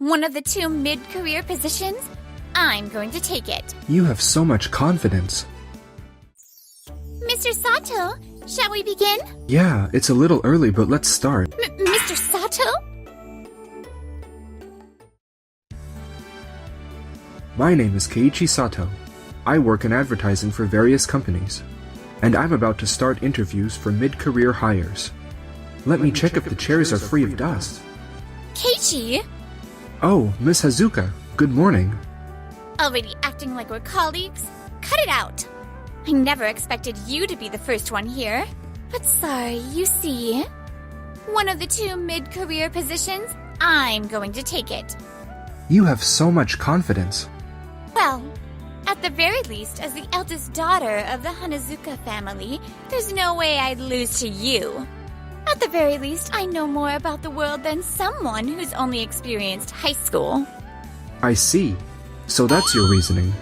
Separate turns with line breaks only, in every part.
One of the two mid-career positions? I'm going to take it.
You have so much confidence.
Mr. Sato, shall we begin?
Yeah, it's a little early, but let's start.
Mr. Sato?
My name is Keiichi Sato. I work in advertising for various companies, and I'm about to start interviews for mid-career hires. Let me check if the chairs are free of dust.
Keiichi?
Oh, Miss Hazuka, good morning.
Already acting like we're colleagues? Cut it out! I never expected you to be the first one here. But sorry, you see. One of the two mid-career positions, I'm going to take it.
You have so much confidence.
Well, at the very least, as the eldest daughter of the Hanazuka family, there's no way I'd lose to you. At the very least, I know more about the world than someone who's only experienced high school.
I see. So that's your reasoning.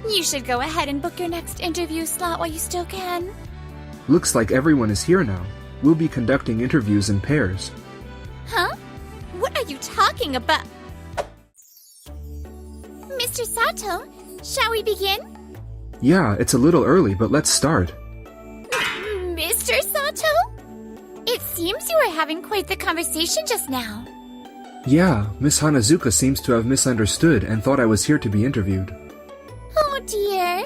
You should go ahead and book your next interview slot while you still can.
Looks like everyone is here now. We'll be conducting interviews in pairs.
Huh? What are you talking about? Mr. Sato, shall we begin?
Yeah, it's a little early, but let's start.
Mr. Sato? It seems you were having quite the conversation just now.
Yeah, Miss Hanazuka seems to have misunderstood and thought I was here to be interviewed.
Oh dear.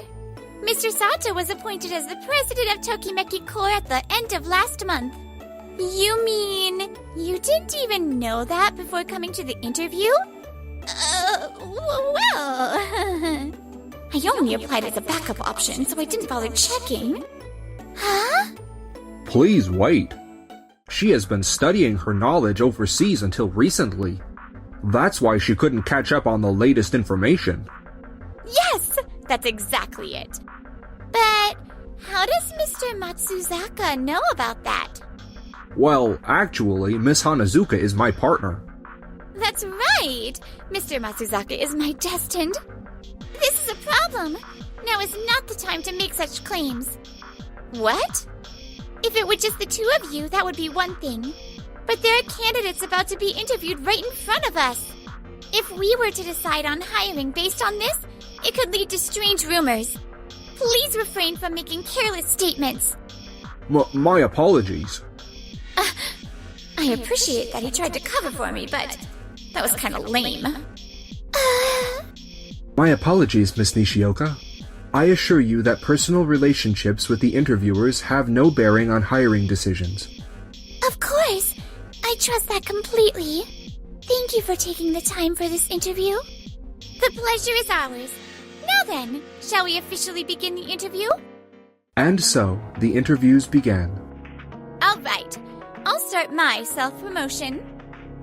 Mr. Sato was appointed as the president of Tokimeki Corps at the end of last month. You mean you didn't even know that before coming to the interview? Well... I only applied as a backup option, so I didn't bother checking. Huh?
Please wait. She has been studying her knowledge overseas until recently. That's why she couldn't catch up on the latest information.
Yes, that's exactly it. But how does Mr. Matsuzaka know about that?
Well, actually, Miss Hanazuka is my partner.
That's right! Mr. Matsuzaka is my destined. This is a problem. Now is not the time to make such claims. What? If it were just the two of you, that would be one thing. But there are candidates about to be interviewed right in front of us. If we were to decide on hiring based on this, it could lead to strange rumors. Please refrain from making careless statements.
My apologies.
I appreciate that he tried to cover for me, but that was kind of lame.
My apologies, Miss Nishioka. I assure you that personal relationships with the interviewers have no bearing on hiring decisions.
Of course. I trust that completely. Thank you for taking the time for this interview. The pleasure is ours. Now then, shall we officially begin the interview?
And so, the interviews began.
All right. I'll start my self-promotion.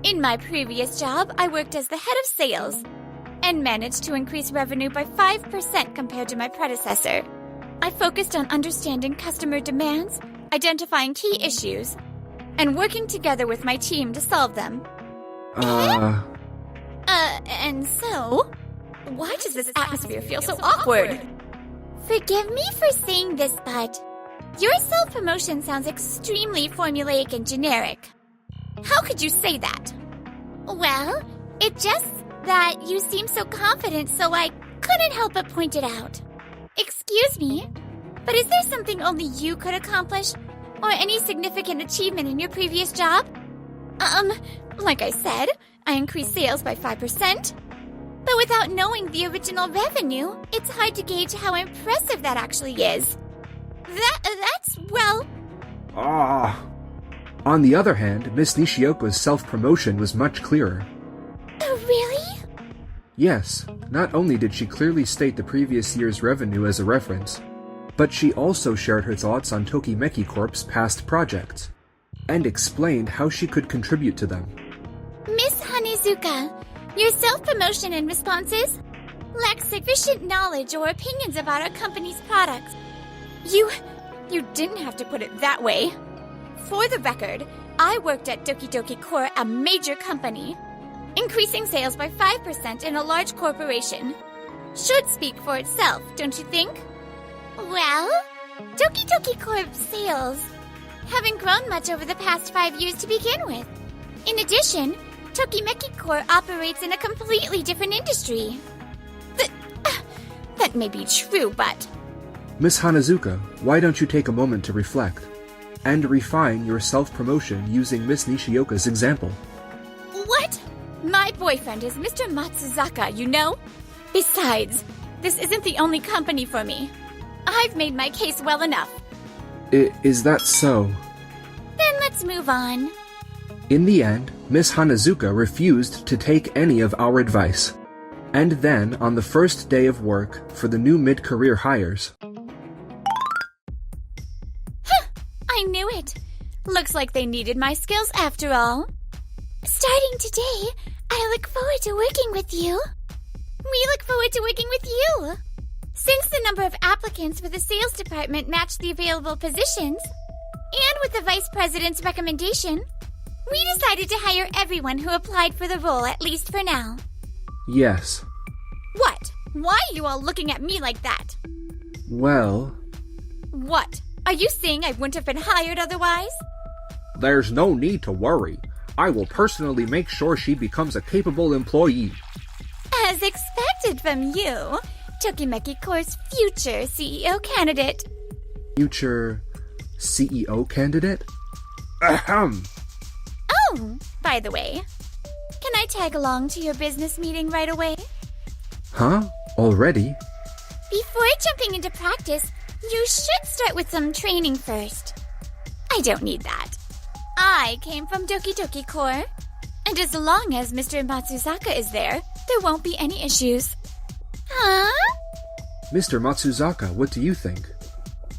In my previous job, I worked as the head of sales and managed to increase revenue by 5% compared to my predecessor. I focused on understanding customer demands, identifying key issues, and working together with my team to solve them. And so, why does this atmosphere feel so awkward? Forgive me for saying this, but your self-promotion sounds extremely formulaic and generic. How could you say that? Well, it just that you seem so confident, so I couldn't help but point it out. Excuse me, but is there something only you could accomplish? Or any significant achievement in your previous job? Like I said, I increased sales by 5%. But without knowing the original revenue, it's hard to gauge how impressive that actually is. That's, well...
On the other hand, Miss Nishioka's self-promotion was much clearer.
Really?
Yes, not only did she clearly state the previous year's revenue as a reference, but she also shared her thoughts on Tokimeki Corp's past projects, and explained how she could contribute to them.
Miss Hanazuka, your self-promotion and responses lack sufficient knowledge or opinions about our company's products. You didn't have to put it that way. For the record, I worked at Doki Doki Corp, a major company. Increasing sales by 5% in a large corporation should speak for itself, don't you think? Well, Doki Doki Corp's sales haven't grown much over the past 5 years to begin with. In addition, Tokimeki Corp operates in a completely different industry. That may be true, but...
Miss Hanazuka, why don't you take a moment to reflect and refine your self-promotion using Miss Nishioka's example?
What? My boyfriend is Mr. Matsuzaka, you know? Besides, this isn't the only company for me. I've made my case well enough.
Is that so?
Then let's move on.
In the end, Miss Hanazuka refused to take any of our advice. And then, on the first day of work for the new mid-career hires...
I knew it. Looks like they needed my skills after all. Starting today, I look forward to working with you. We look forward to working with you. Since the number of applicants for the sales department matched the available positions, and with the vice president's recommendation, we decided to hire everyone who applied for the role, at least for now.
Yes.
What? Why are you all looking at me like that?
Well...
What? Are you saying I wouldn't have been hired otherwise?
There's no need to worry. I will personally make sure she becomes a capable employee.
As expected from you, Tokimeki Corp's future CEO candidate.
Future CEO candidate? Ahem.
Oh, by the way, can I tag along to your business meeting right away?
Huh? Already?
Before jumping into practice, you should start with some training first. I don't need that. I came from Doki Doki Corp, and as long as Mr. Matsuzaka is there won't be any issues. Huh?
Mr. Matsuzaka, what do you think?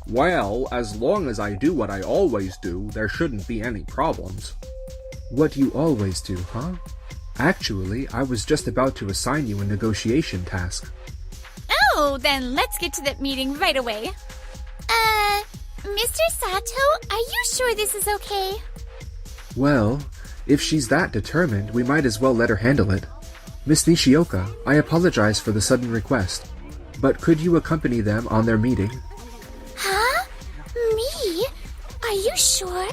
Well, as long as I do what I always do, there shouldn't be any problems. What you always do, huh? Actually, I was just about to assign you a negotiation task.
Oh, then let's get to that meeting right away. Mr. Sato, are you sure this is okay?
Well, if she's that determined, we might as well let her handle it. Miss Nishioka, I apologize for the sudden request, but could you accompany them on their meeting?
Huh? Me? Are you sure?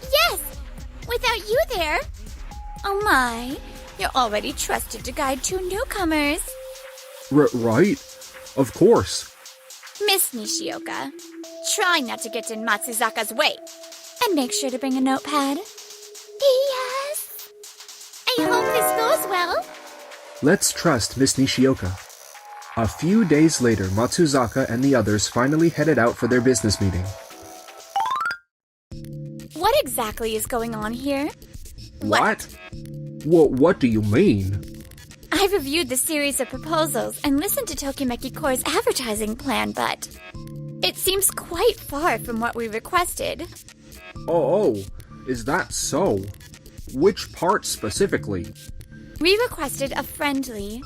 Yes! Without you there? Oh my, you're already trusted to guide two newcomers.
Right? Of course.
Miss Nishioka, try not to get in Matsuzaka's way. And make sure to bring a notepad. Yes. I hope this goes well.
Let's trust Miss Nishioka. A few days later, Matsuzaka and the others finally headed out for their business meeting.
What exactly is going on here?
What? What do you mean?
I reviewed the series of proposals and listened to Tokimeki Corp's advertising plan, but it seems quite far from what we requested.
Oh, is that so? Which part specifically?
We requested a friendly,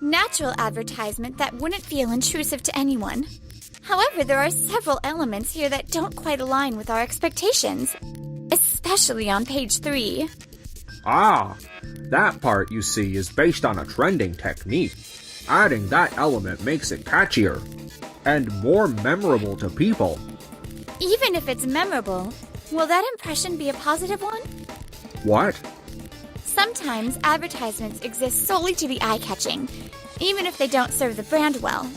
natural advertisement that wouldn't feel intrusive to anyone. However, there are several elements here that don't quite align with our expectations, especially on page 3.
Ah, that part, you see, is based on a trending technique. Adding that element makes it catchier and more memorable to people.
Even if it's memorable, will that impression be a positive one?
What?
Sometimes advertisements exist solely to be eye-catching, even if they don't serve the brand well.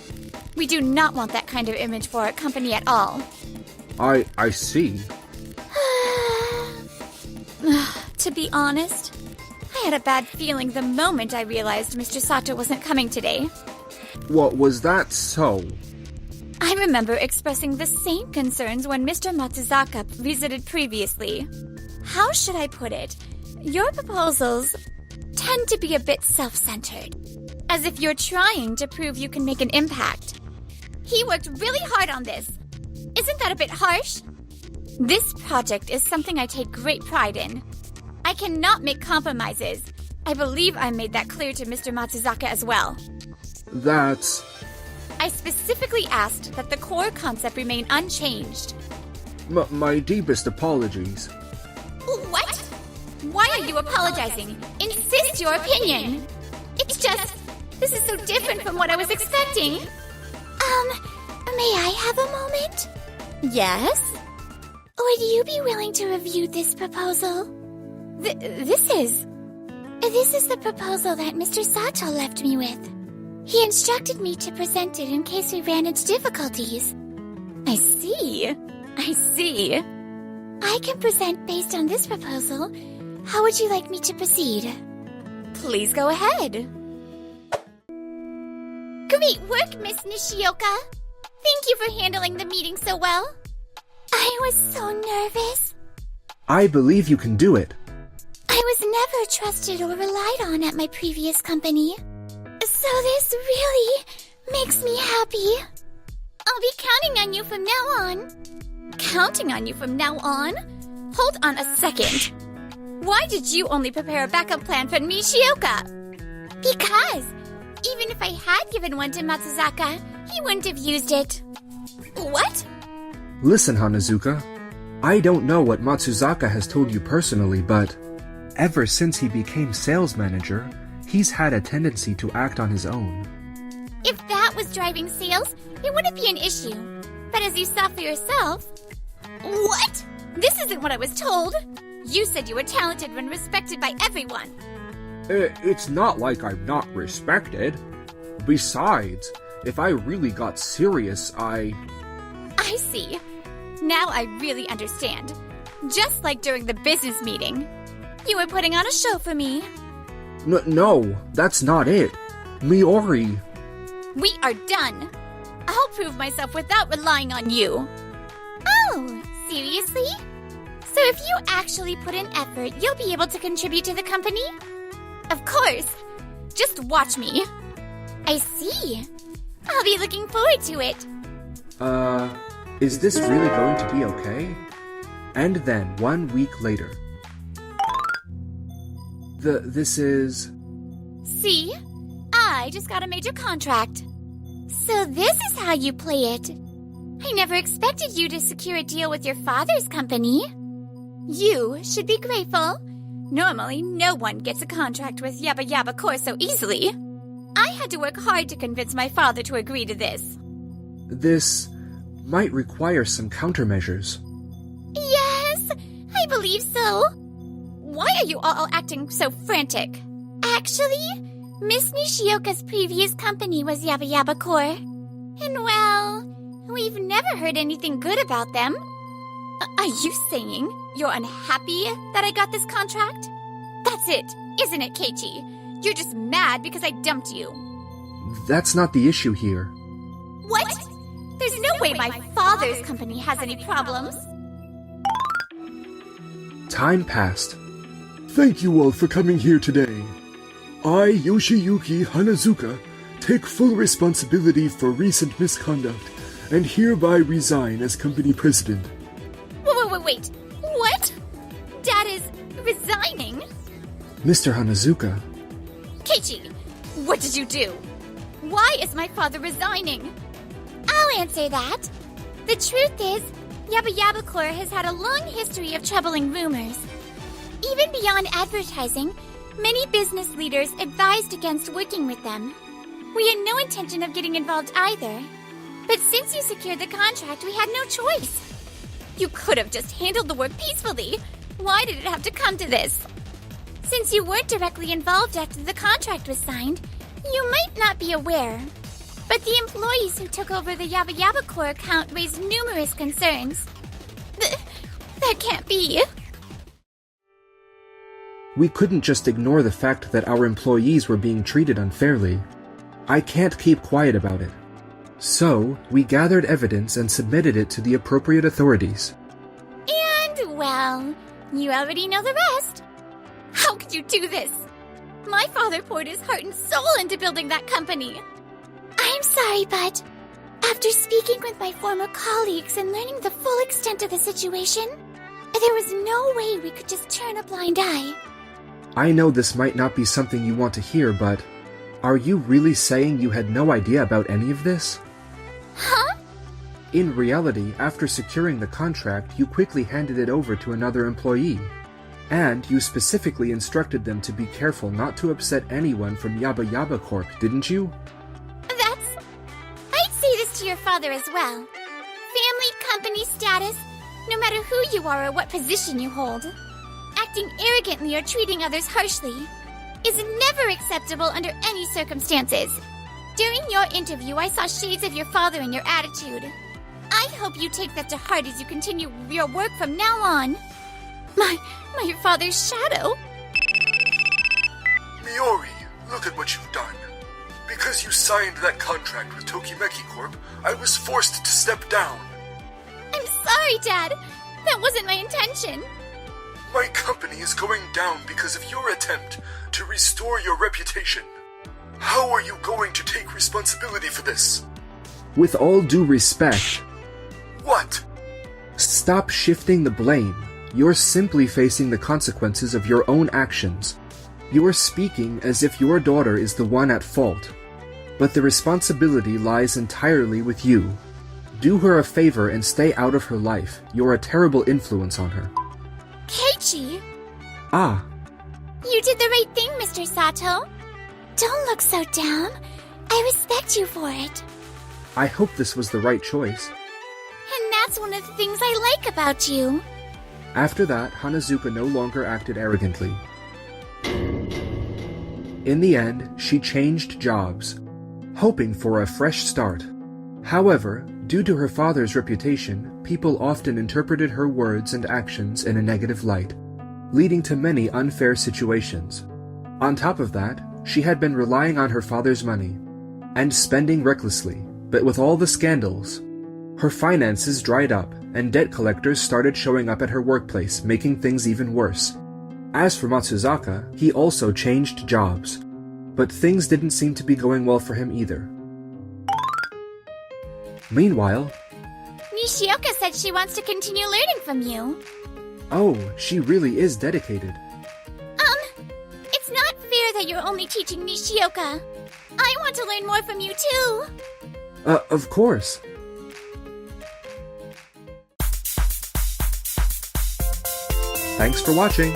We do not want that kind of image for our company at all.
I see.
To be honest, I had a bad feeling the moment I realized Mr. Sato wasn't coming today.
What was that so?
I remember expressing the same concerns when Mr. Matsuzaka visited previously. How should I put it? Your proposals tend to be a bit self-centered, as if you're trying to prove you can make an impact. He worked really hard on this. Isn't that a bit harsh? This project is something I take great pride in. I cannot make compromises. I believe I made that clear to Mr. Matsuzaka as well.
That's...
I specifically asked that the core concept remain unchanged.
My deepest apologies.
What? Why are you apologizing? Insist your opinion. It's just, this is so different from what I was expecting. May I have a moment? Yes? Would you be willing to review this proposal? This is... This is the proposal that Mr. Sato left me with. He instructed me to present it in case we ran into difficulties. I see. I can present based on this proposal. How would you like me to proceed? Please go ahead. Great work, Miss Nishioka. Thank you for handling the meeting so well. I was so nervous.
I believe you can do it.
I was never trusted or relied on at my previous company. So this really makes me happy. I'll be counting on you from now on. Counting on you from now on? Hold on a second. Why did you only prepare a backup plan for Nishioka? Because even if I had given one to Matsuzaka, he wouldn't have used it. What?
Listen, Hanazuka. I don't know what Matsuzaka has told you personally, but ever since he became sales manager, he's had a tendency to act on his own.
If that was driving sales, it wouldn't be an issue. But as you saw for yourself... What? This isn't what I was told. You said you were talented when respected by everyone.
It's not like I'm not respected. Besides, if I really got serious, I
see. Now I really understand. Just like during the business meeting. You were putting on a show for me.
No, that's not it. Miori.
We are done. I'll prove myself without relying on you. Oh, seriously? So if you actually put in effort, you'll be able to contribute to the company? Of course. Just watch me. I see. I'll be looking forward to it.
Is this really going to be okay? And then 1 week later. This is...
See? I just got a major contract. So this is how you play it. I never expected you to secure a deal with your father's company. You should be grateful. Normally, no one gets a contract with Yaba Yaba Core so easily. I had to work hard to convince my father to agree to this.
This might require some countermeasures.
Yes, I believe so. Why are you all acting so frantic? Actually, Miss Nishioka's previous company was Yaba Yaba Core. And well, we've never heard anything good about them. Are you saying you're unhappy that I got this contract? That's it, isn't it, Keiichi? You're just mad because I dumped you.
That's not the issue here.
What? There's no way my father's company has any problems.
Time passed.
Thank you all for coming here today. I, Yoshiyuki Hanazuka, take full responsibility for recent misconduct and hereby resign as company president.
Wait. What? Dad is resigning?
Mr. Hanazuka.
Keiichi, what did you do? Why is my father resigning? I'll answer that. The truth is, Yaba Yaba Core has had a long history of troubling rumors. Even beyond advertising, many business leaders advised against working with them. We had no intention of getting involved either. But since you secured the contract, we had no choice. You could have just handled the work peacefully. Why did it have to come to this? Since you weren't directly involved after the contract was signed, you might not be aware. But the employees who took over the Yaba Yaba Core account raised numerous concerns. That can't be.
We couldn't just ignore the fact that our employees were being treated unfairly. I can't keep quiet about it. So, we gathered evidence and submitted it to the appropriate authorities.
And, well, you already know the rest. How could you do this? My father poured his heart and soul into building that company. I'm sorry, but after speaking with my former colleagues and learning the full extent of the situation, there was no way we could just turn a blind eye.
I know this might not be something you want to hear, but are you really saying you had no idea about any of this?
Huh?
In reality, after securing the contract, you quickly handed it over to another employee. And you specifically instructed them to be careful not to upset anyone from Yaba Yaba Corp, didn't you?
I'd say this to your father as well. Family, company status, no matter who you are or what position you hold. Acting arrogantly or treating others harshly. is never acceptable under any circumstances. During your interview, I saw shades of your father in your attitude. I hope you take that to heart as you continue your work from now on. My father's shadow?
Miori, look at what you've done. Because you signed that contract with Tokimeki Corp, I was forced to step down.
I'm sorry, Dad. That wasn't my intention.
My company is going down because of your attempt to restore your reputation. How are you going to take responsibility for this?
With all due respect,
What?
stop shifting the blame. You're simply facing the consequences of your own actions. You're speaking as if your daughter is the one at fault. But the responsibility lies entirely with you. Do her a favor and stay out of her life. You're a terrible influence on her.
Keiichi,
Ah,
you did the right thing, Mr. Sato. Don't look so down. I respect you for it.
I hope this was the right choice.
And that's one of the things I like about you.
After that, Hanazuka no longer acted arrogantly. In the end, she changed jobs, hoping for a fresh start. However, due to her father's reputation, people often interpreted her words and actions in a negative light, leading to many unfair situations. On top of that, she had been relying on her father's money and spending recklessly, but with all the scandals, her finances dried up and debt collectors started showing up at her workplace, making things even worse. As for Matsuzaka, he also changed jobs, but things didn't seem to be going well for him either. Meanwhile,
Nishioka said she wants to continue learning from you.
oh, she really is dedicated.
It's not fair that you're only teaching Nishioka. I want to learn more from you too.
Of course. Thanks for watching.